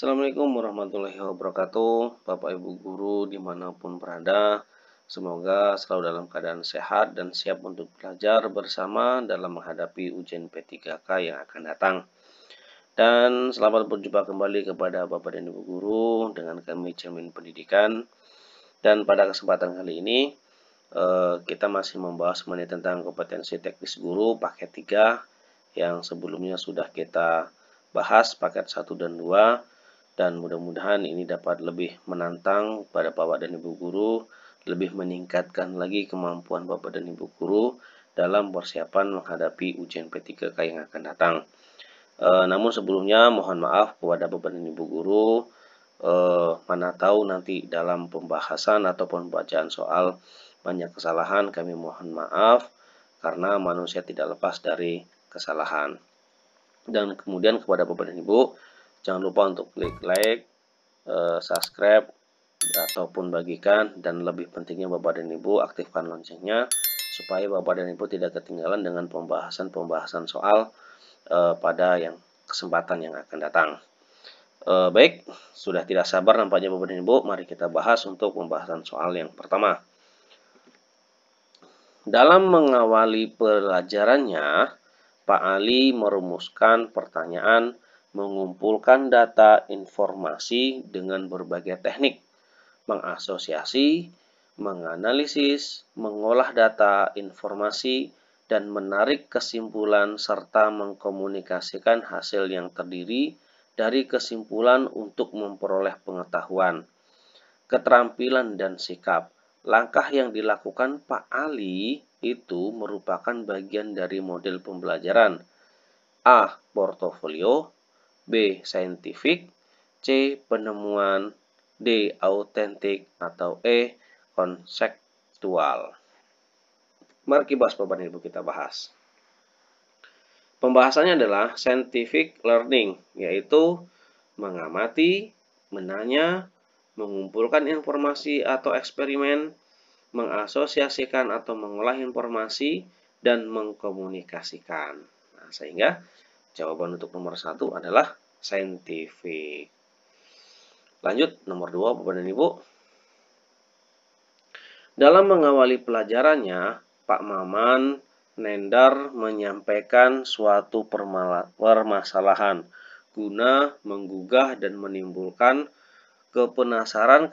Assalamualaikum warahmatullahi wabarakatuh, Bapak Ibu Guru dimanapun berada. Semoga selalu dalam keadaan sehat dan siap untuk belajar bersama dalam menghadapi ujian P3K yang akan datang. Dan selamat berjumpa kembali kepada Bapak dan Ibu Guru dengan kami Cermin Pendidikan. Dan pada kesempatan kali ini kita masih membahas mengenai tentang kompetensi teknis guru paket 3 yang sebelumnya sudah kita bahas paket 1 dan 2. Dan mudah-mudahan ini dapat lebih menantang pada Bapak dan Ibu Guru, lebih meningkatkan lagi kemampuan Bapak dan Ibu Guru dalam persiapan menghadapi ujian P3K yang akan datang. Namun sebelumnya mohon maaf kepada Bapak dan Ibu Guru, mana tahu nanti dalam pembahasan ataupun bacaan soal banyak kesalahan, kami mohon maaf karena manusia tidak lepas dari kesalahan. Dan kemudian kepada Bapak dan Ibu, jangan lupa untuk klik like, subscribe, ataupun bagikan, dan lebih pentingnya Bapak dan Ibu aktifkan loncengnya supaya Bapak dan Ibu tidak ketinggalan dengan pembahasan-pembahasan soal pada kesempatan yang akan datang. Baik, sudah tidak sabar nampaknya Bapak dan Ibu, mari kita bahas untuk pembahasan soal yang pertama. Dalam mengawali pelajarannya, Pak Ali merumuskan pertanyaan mengumpulkan data informasi dengan berbagai teknik, mengasosiasi, menganalisis, mengolah data informasi, dan menarik kesimpulan serta mengkomunikasikan hasil yang terdiri dari kesimpulan untuk memperoleh pengetahuan, keterampilan, dan sikap. Langkah yang dilakukan Pak Ali itu merupakan bagian dari model pembelajaran. A. Portofolio, B. Saintifik, C. Penemuan, D. Autentik, atau E. Konseptual. Mari Bapak dan Ibu kita bahas. Pembahasannya adalah scientific learning, yaitu mengamati, menanya, mengumpulkan informasi atau eksperimen, mengasosiasikan atau mengolah informasi, dan mengkomunikasikan. Nah, sehingga jawaban untuk nomor 1 adalah scientific. Lanjut, nomor 2 Bapak dan Ibu. Dalam mengawali pelajarannya, Pak Maman Nendar menyampaikan suatu permasalahan guna menggugah dan menimbulkan kepenasaran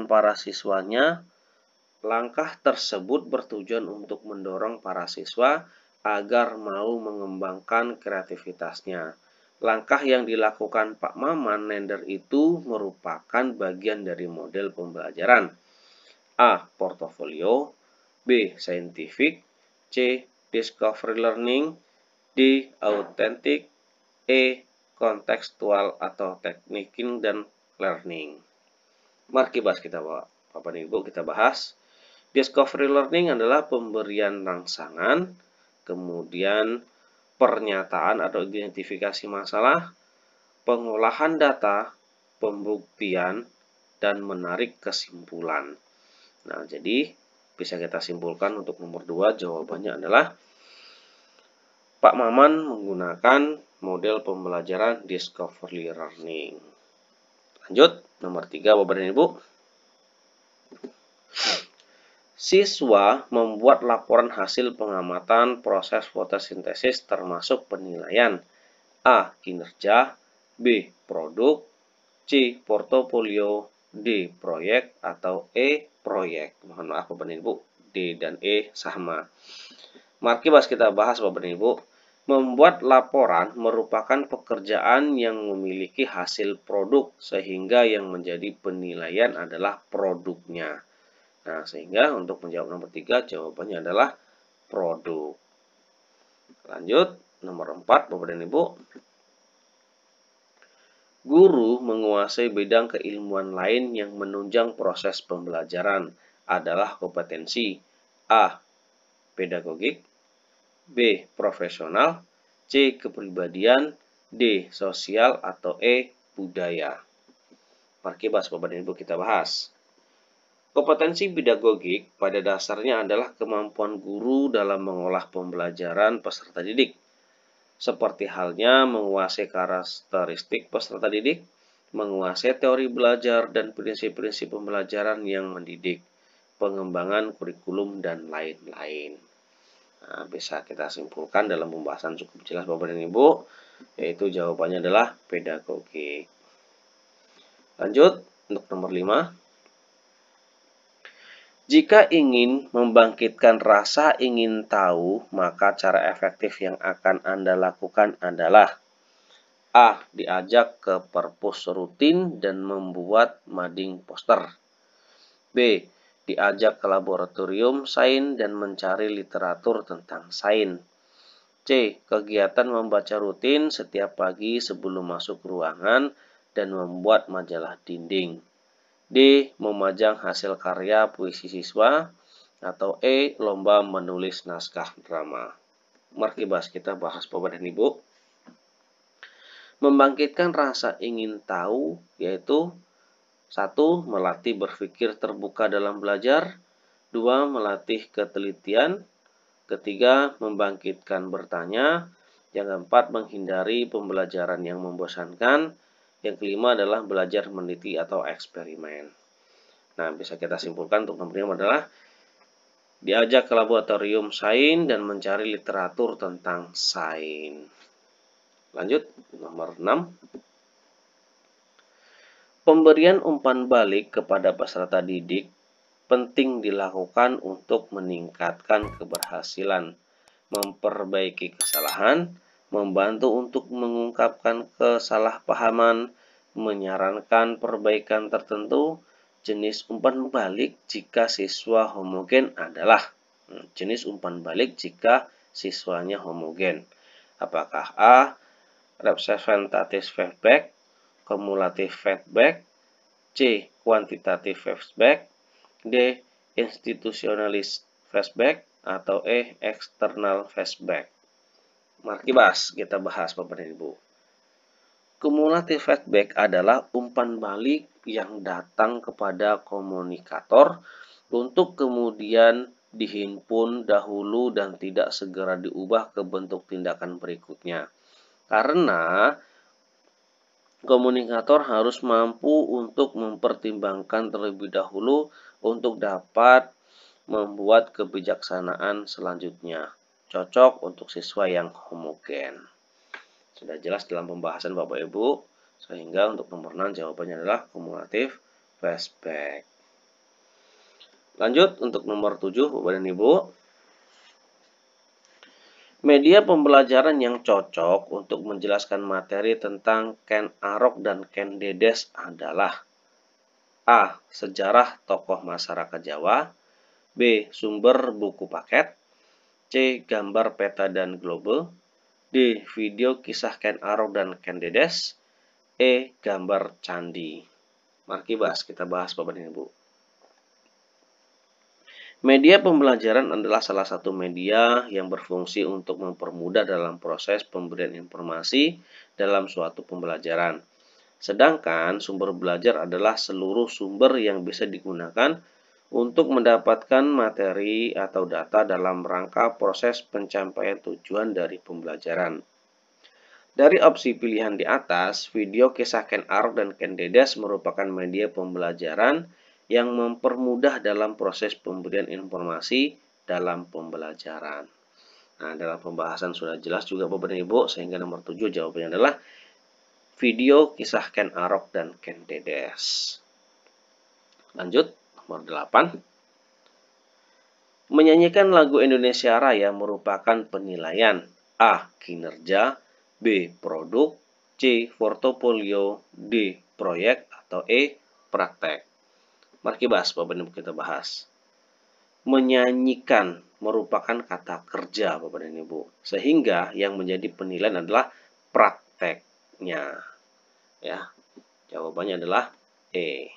para siswanya. Langkah tersebut bertujuan untuk mendorong para siswa agar mau mengembangkan kreativitasnya. Langkah yang dilakukan Pak Maman Nender itu merupakan bagian dari model pembelajaran. A. Portofolio, B. Scientific, C. Discovery Learning, D. Authentic, E. Kontekstual atau Techniking dan Learning. Mari kita Bapak dan Ibu kita bahas. Discovery Learning adalah pemberian rangsangan, kemudian pernyataan atau identifikasi masalah, pengolahan data, pembuktian, dan menarik kesimpulan. Nah, jadi bisa kita simpulkan untuk nomor 2 jawabannya adalah Pak Maman menggunakan model pembelajaran Discovery Learning. Lanjut, nomor 3 Bapak dan Ibu. Siswa membuat laporan hasil pengamatan proses fotosintesis termasuk penilaian. A. Kinerja, B. Produk, C. Portofolio, D. Proyek, atau E. Proyek. Mohon maaf Bapak dan Ibu, D dan E sama. Mari kita bahas Bapak dan Ibu. Membuat laporan merupakan pekerjaan yang memiliki hasil produk, sehingga yang menjadi penilaian adalah produknya. Nah, sehingga untuk menjawab nomor 3 jawabannya adalah produk. Lanjut, nomor 4 Bapak dan Ibu. Guru menguasai bidang keilmuan lain yang menunjang proses pembelajaran adalah kompetensi A. Pedagogik, B. Profesional, C. Kepribadian, D. Sosial, atau E. Budaya. Mari Bapak dan Ibu kita bahas. Kompetensi pedagogik pada dasarnya adalah kemampuan guru dalam mengolah pembelajaran peserta didik, seperti halnya menguasai karakteristik peserta didik, menguasai teori belajar dan prinsip-prinsip pembelajaran yang mendidik, pengembangan kurikulum, dan lain-lain. Nah, bisa kita simpulkan dalam pembahasan cukup jelas Bapak dan Ibu, yaitu jawabannya adalah pedagogik. Lanjut, untuk nomor 5. Jika ingin membangkitkan rasa ingin tahu, maka cara efektif yang akan Anda lakukan adalah A. Diajak ke perpus rutin dan membuat mading poster. B. Diajak ke laboratorium sains dan mencari literatur tentang sains. C. Kegiatan membaca rutin setiap pagi sebelum masuk ruangan dan membuat majalah dinding. D. Memajang hasil karya puisi siswa. Atau E. Lomba menulis naskah drama. Mari kita bahas Bapak dan Ibu. Membangkitkan rasa ingin tahu yaitu 1. Melatih berpikir terbuka dalam belajar. 2. Melatih ketelitian. 3. Membangkitkan bertanya. Yang 4. Menghindari pembelajaran yang membosankan. Yang kelima adalah belajar meneliti atau eksperimen. Nah, bisa kita simpulkan untuk nomor 5 adalah diajak ke laboratorium sains dan mencari literatur tentang sains. Lanjut, nomor 6. Pemberian umpan balik kepada peserta didik penting dilakukan untuk meningkatkan keberhasilan, memperbaiki kesalahan, membantu untuk mengungkapkan kesalahpahaman, menyarankan perbaikan tertentu. Jenis umpan balik jika siswa homogen adalah jenis umpan balik jika siswanya homogen. Apakah A. Representative feedback, cumulative feedback, C. Quantitative feedback, D. Institutionalist feedback, atau E. External feedback. Mari kita bahas Bapak dan Ibu. Cumulative feedback adalah umpan balik yang datang kepada komunikator untuk kemudian dihimpun dahulu dan tidak segera diubah ke bentuk tindakan berikutnya. Karena komunikator harus mampu untuk mempertimbangkan terlebih dahulu untuk dapat membuat kebijaksanaan selanjutnya. Cocok untuk siswa yang homogen. Sudah jelas dalam pembahasan Bapak Ibu, sehingga untuk nomor 6 jawabannya adalah cumulative feedback. Lanjut untuk nomor 7 Bapak dan Ibu. Media pembelajaran yang cocok untuk menjelaskan materi tentang Ken Arok dan Ken Dedes adalah A. Sejarah tokoh masyarakat Jawa, B. Sumber buku paket, C. Gambar peta dan globe, D. Video kisah Ken Arok dan Ken Dedes, E. Gambar candi. Mari kita bahas Bapak dan Ibu. Media pembelajaran adalah salah satu media yang berfungsi untuk mempermudah dalam proses pemberian informasi dalam suatu pembelajaran. Sedangkan sumber belajar adalah seluruh sumber yang bisa digunakan untuk mendapatkan materi atau data dalam rangka proses pencapaian tujuan dari pembelajaran. Dari opsi pilihan di atas, video kisah Ken Arok dan Ken Dedes merupakan media pembelajaran yang mempermudah dalam proses pemberian informasi dalam pembelajaran. Nah, dalam pembahasan sudah jelas juga Bapak dan Ibu, sehingga nomor 7 jawabannya adalah video kisah Ken Arok dan Ken Dedes. Lanjut, nomor 8. Menyanyikan lagu Indonesia Raya merupakan penilaian A. Kinerja, B. Produk, C. Portofolio, D. Proyek, atau E. Praktek. Mari Bapak dan Ibu kita bahas. Menyanyikan merupakan kata kerja Bapak dan Ibu. Sehingga yang menjadi penilaian adalah prakteknya. Ya. Jawabannya adalah E.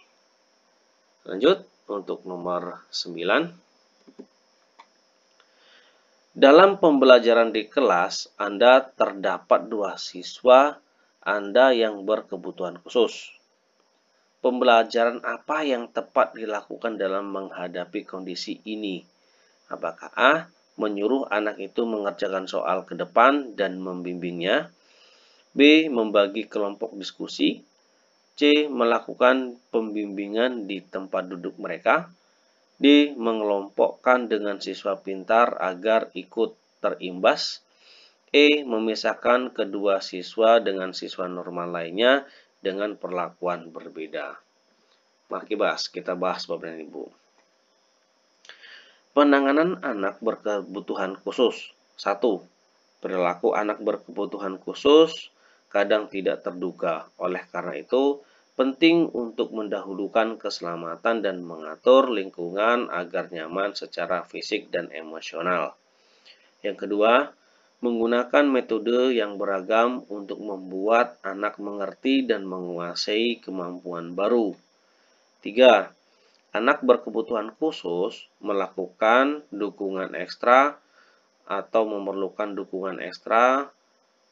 Lanjut untuk nomor 9. Dalam pembelajaran di kelas, Anda terdapat 2 siswa Anda yang berkebutuhan khusus. Pembelajaran apa yang tepat dilakukan dalam menghadapi kondisi ini? Apakah A. Menyuruh anak itu mengerjakan soal ke depan dan membimbingnya, B. Membagi kelompok diskusi, C. Melakukan pembimbingan di tempat duduk mereka. D. Mengelompokkan dengan siswa pintar agar ikut terimbas. E. Memisahkan kedua siswa dengan siswa normal lainnya dengan perlakuan berbeda. Mari kita bahas Bapak dan Ibu. Penanganan anak berkebutuhan khusus. 1. Perilaku anak berkebutuhan khusus kadang tidak terduga. Oleh karena itu, penting untuk mendahulukan keselamatan dan mengatur lingkungan agar nyaman secara fisik dan emosional. Yang kedua, menggunakan metode yang beragam untuk membuat anak mengerti dan menguasai kemampuan baru. 3. Anak berkebutuhan khusus melakukan dukungan ekstra atau memerlukan dukungan ekstra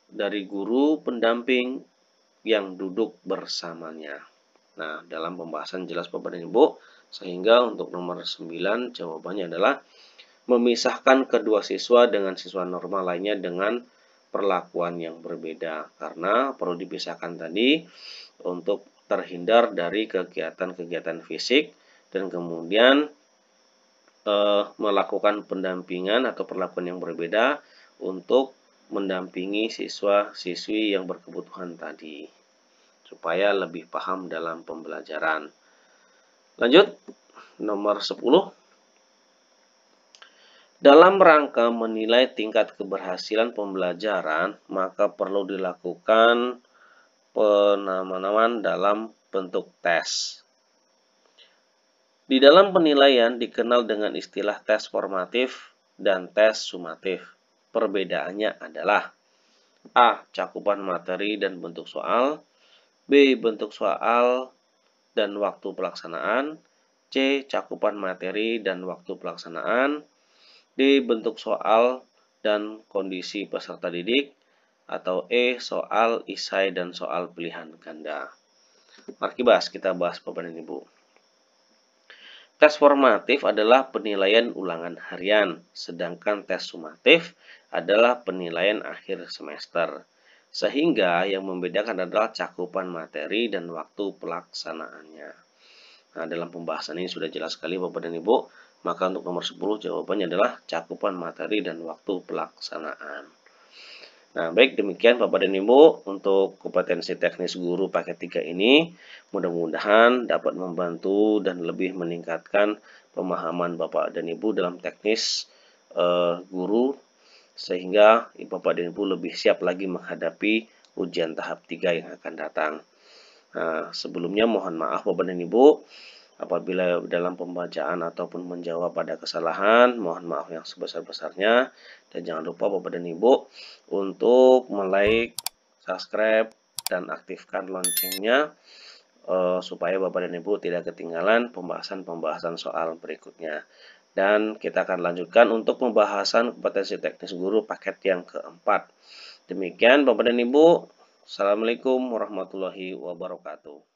dari guru pendamping yang duduk bersamanya. Nah, dalam pembahasan jelas Bapak dan Ibu, sehingga untuk nomor 9 jawabannya adalah memisahkan kedua siswa dengan siswa normal lainnya dengan perlakuan yang berbeda. Karena perlu dipisahkan tadi untuk terhindar dari kegiatan-kegiatan fisik dan kemudian melakukan pendampingan atau perlakuan yang berbeda untuk mendampingi siswa-siswi yang berkebutuhan tadi, supaya lebih paham dalam pembelajaran. Lanjut, nomor 10. Dalam rangka menilai tingkat keberhasilan pembelajaran, maka perlu dilakukan penanaman dalam bentuk tes. Di dalam penilaian dikenal dengan istilah tes formatif dan tes sumatif. Perbedaannya adalah A. Cakupan materi dan bentuk soal. B. Bentuk soal dan waktu pelaksanaan. C. Cakupan materi dan waktu pelaksanaan. D. Bentuk soal dan kondisi peserta didik. Atau E. Soal, isai, dan soal pilihan ganda. Mari kita bahas Bapak dan Ibu. Tes formatif adalah penilaian ulangan harian, sedangkan tes sumatif adalah penilaian akhir semester. Sehingga yang membedakan adalah cakupan materi dan waktu pelaksanaannya. Nah, dalam pembahasan ini sudah jelas sekali Bapak dan Ibu, maka untuk nomor 10 jawabannya adalah cakupan materi dan waktu pelaksanaan. Nah, baik demikian Bapak dan Ibu untuk kompetensi teknis guru paket 3 ini. Mudah-mudahan dapat membantu dan lebih meningkatkan pemahaman Bapak dan Ibu dalam teknis guru, sehingga Bapak dan Ibu lebih siap lagi menghadapi ujian tahap 3 yang akan datang. Nah, sebelumnya mohon maaf Bapak dan Ibu apabila dalam pembacaan ataupun menjawab ada kesalahan, mohon maaf yang sebesar-besarnya. Dan jangan lupa Bapak dan Ibu untuk like, subscribe, dan aktifkan loncengnya supaya Bapak dan Ibu tidak ketinggalan pembahasan-pembahasan soal berikutnya. Dan kita akan lanjutkan untuk pembahasan kompetensi teknis guru paket yang keempat. Demikian Bapak dan Ibu. Assalamualaikum warahmatullahi wabarakatuh.